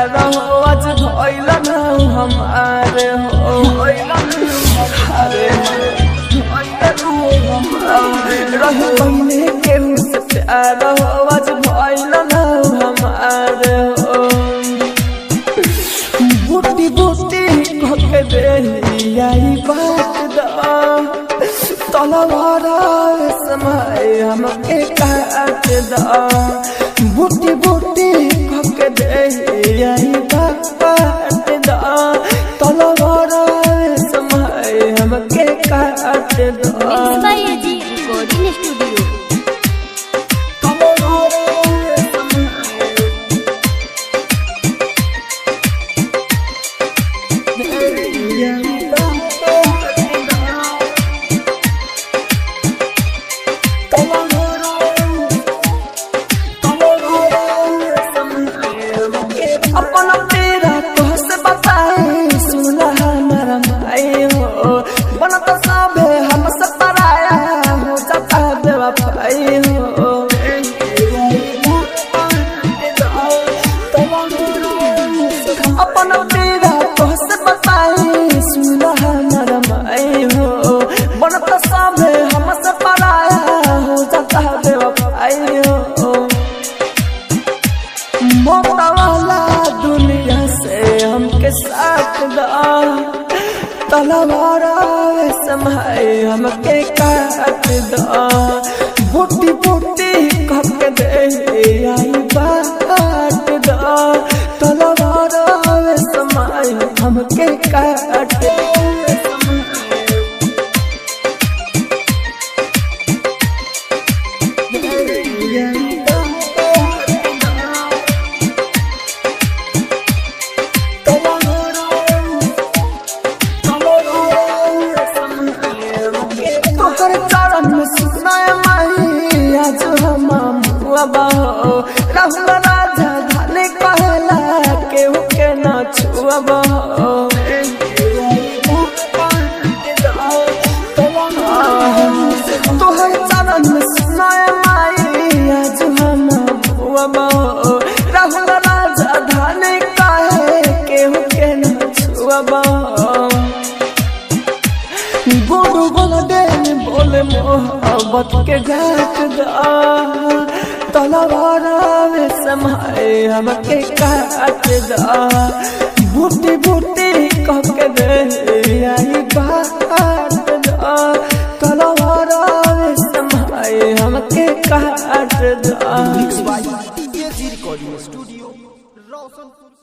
प्यार हो आज भइल ना हमारे हो अरे रही पहले केहू से प्यार हो आज भइल ना हमारे हो बूटी बूटी कहके दे आई बात दा तलवारा समय हमके काट दा बूटी बूटी कहके दे आई बात दा तलवारा समय हमके काट दा रिकॉर्डिंग स्टूडियो अपना तेरा कहस बताए सुना हमारा भाई हो बना तो सब हमसे पराया हो जाता बेवफाई हो अपना तेरा कहस बताए सुना हमारा भाई हो बना तो सब हमसे पराया हो जाता बेवफाई हो मौका वाला दुनिया से हमके साथ दा तलवारा समय हमके काट दा बूटी बूटी कहके दे आई बात दा तलवारा समय हमके काट राहुल राजा धाने कहला केहू के न छुअब तोहर चरण में सुनाए माई आज हम भुअब राहुल राजा धाने कहे केहू के न छुअब गोरू बोल दे बोले मोहब्बत के घाट दा तलवारा समय हमके काट दा बूटी बूटी कहके दे आई बात दा तलवारा समय हमके काट दा रिकॉर्डिंग स्टूडियो रोशनपुर।